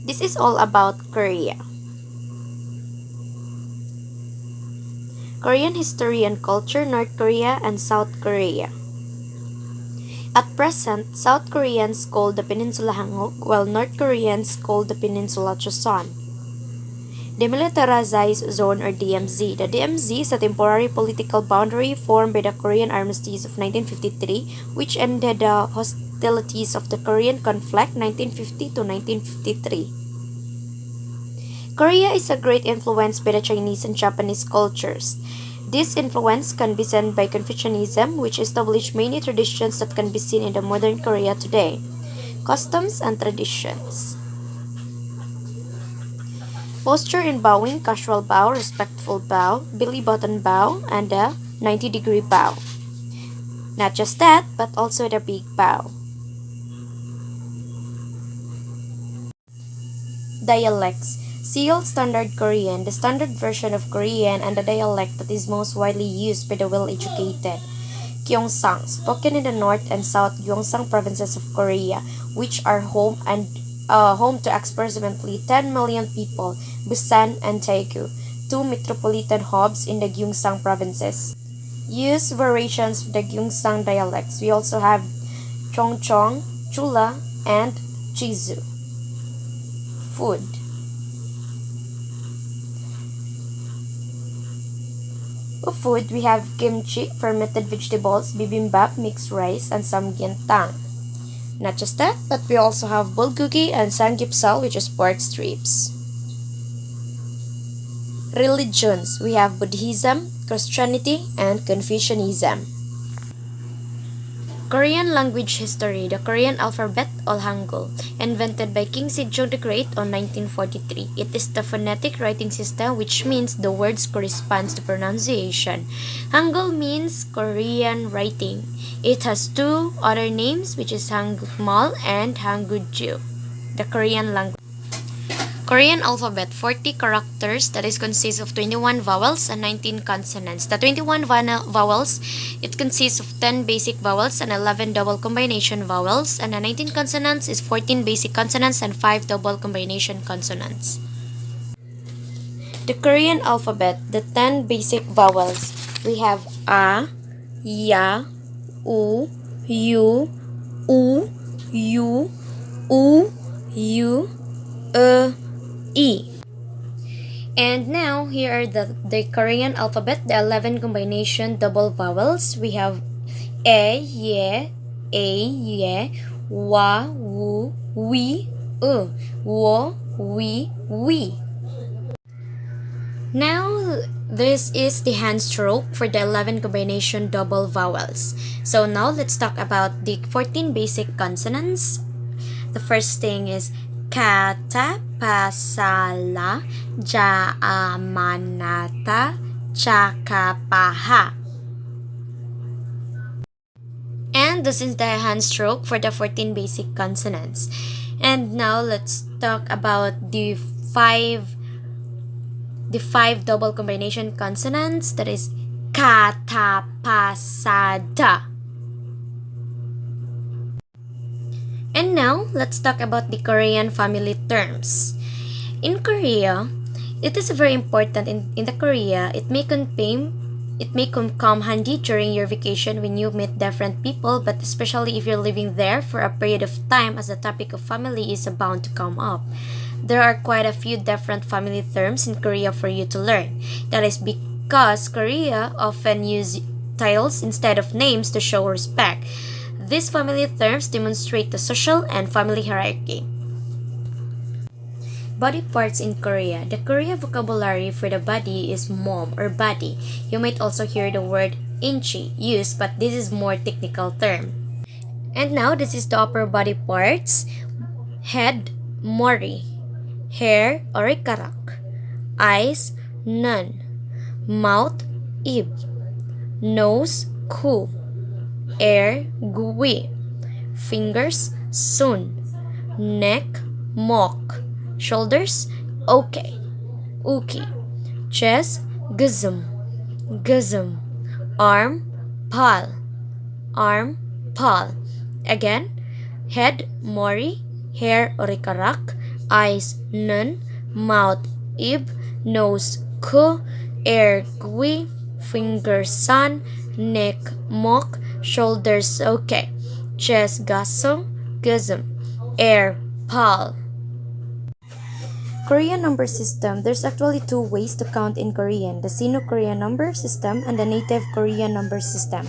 This is all about Korea. Korean history and culture, North Korea and South Korea. At present, South Koreans call the peninsula Hanguk, while North Koreans call the peninsula Choson. Demilitarized Zone or DMZ. The DMZ is a temporary political boundary formed by the Korean Armistice of 1953, which ended the hostilities of the Korean conflict 1950 to 1953. Korea is a great influence by the Chinese and Japanese cultures. This influence can be seen by Confucianism, which established many traditions that can be seen in the modern Korea today. Customs and traditions. Posture in bowing, casual bow, respectful bow, belly button bow, and a 90-degree bow. Not just that, but also the big bow. Dialects. Seoul Standard Korean, the standard version of Korean and the dialect that is most widely used by the well-educated. Gyeongsang, spoken in the north and south Gyeongsang provinces of Korea, which are home to approximately 10 million people, Busan and Daegu, two metropolitan hubs in the Gyeongsang provinces. Use variations of the Gyeongsang dialects. We also have Chongchong, Chula, and Chizu. Food. Food, we have kimchi, fermented vegetables, bibimbap, mixed rice, and samgyetang. Not just that, but we also have bulgogi and samgyeopsal, which is pork strips. Religions, we have Buddhism, Christianity, and Confucianism. Korean language history. The Korean alphabet, or Hangul, invented by King Sejong the Great on 1943. It is the phonetic writing system, which means the words correspond to pronunciation. Hangul means Korean writing. It has two other names, which is Hangul and Hangulju. The Korean language. Korean alphabet, 40 characters that is consists of 21 vowels and 19 consonants. The 21 vowels, it consists of 10 basic vowels and 11 double combination vowels, and the 19 consonants is 14 basic consonants and 5 double combination consonants. The Korean alphabet, the 10 basic vowels, we have A, Ya, U, U, U, U, U, U, E. And now, here are the Korean alphabet, the 11 combination double vowels. We have Ye, Wa, Wu, Wi, Wo, Wi. Now, this is the hand stroke for the 11 combination double vowels. So now, let's talk about the 14 basic consonants. The first thing is Kata, Pasala, Jaamanata, Chakapaha. And this is the hand stroke for the 14 basic consonants. And now let's talk about the five double combination consonants. That is Kata, Pasada. And now, let's talk about the Korean family terms. In Korea, it is very important in the Korea, it may come handy during your vacation when you meet different people, but especially if you're living there for a period of time, as the topic of family is bound to come up. There are quite a few different family terms in Korea for you to learn. That is because Korea often use titles instead of names to show respect. These family terms demonstrate the social and family hierarchy. Body parts in Korea. The Korean vocabulary for the body is mom or body. You might also hear the word inchi used, but this is more technical term. And now this is the upper body parts. Head, mori. Hair, orikarak. Eyes, nun. Mouth, ib. Nose, ku. Air, gui. Fingers, sun. Neck, mok. Shoulders, okay. Uki. Chest, guzum. Guzum. Arm, pal. Arm, pal. Again, head, mori. Hair, orikarak. eyes nun, mouth ib, nose ku, ear gui, finger sun, neck mok, shoulders okay, chest gasum, gusum, air pal. Korean number system. There's actually two ways to count in Korean, the Sino-Korean number system and the native Korean number system.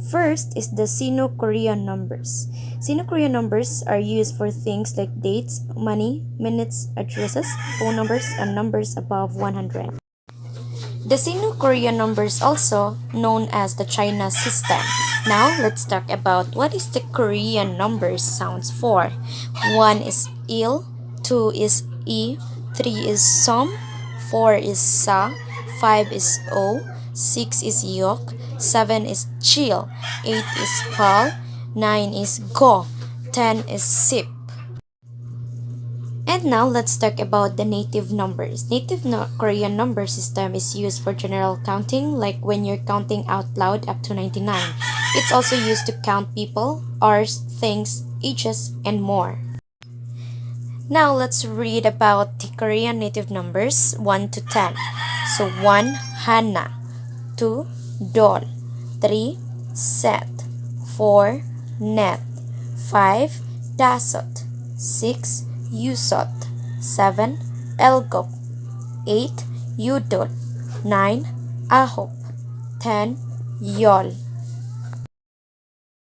First is the Sino-Korean numbers. Sino-Korean numbers are used for things like dates, money, minutes, addresses, phone numbers, and numbers above 100. The Sino-Korean numbers also known as the China system. Now let's talk about what is the Korean numbers sounds for. 1 is il, 2 is I, 3 is som, 4 is sa, 5 is o, 6 is yok, 7 is chill, 8 is pal, 9 is go, 10 is sip. And now let's talk about the native numbers. Korean number system is used for general counting, like when you're counting out loud up to 99. It's also used to count people, hours, things, ages, and more. Now let's read about the Korean native numbers 1 to 10. So 1 hana, 2 dol, 3 set, 4 net, 5 dasot, 6 yusot, 7 elgop, 8 yudol, 9 ahop, 10 yol.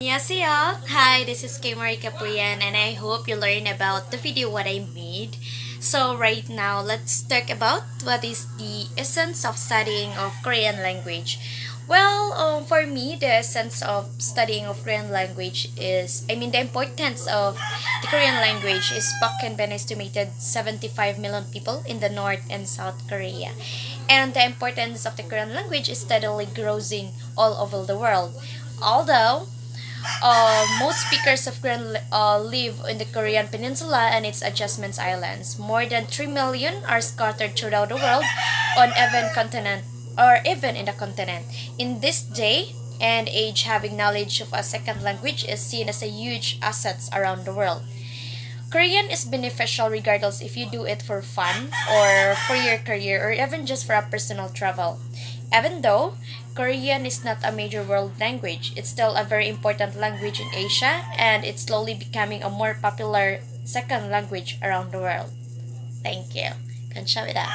Annyeonghaseyo! Hi, this is Kay Marie Capuyan and I hope you learned about the video what I made. So right now, let's talk about what is the essence of studying of Korean language. Well, for me, the essence of studying of Korean language is, the importance of the Korean language is spoken by an estimated 75 million people in the North and South Korea. And the importance of the Korean language is steadily growing all over the world. Although, most speakers of Korean live in the Korean Peninsula and its adjacent islands. More than 3 million are scattered throughout the world on even in the continent. In this day and age, having knowledge of a second language is seen as a huge asset around the world. Korean is beneficial regardless if you do it for fun or for your career or even just for a personal travel. Even though Korean is not a major world language, it's still a very important language in Asia and it's slowly becoming a more popular second language around the world. Thank you. 감사합니다.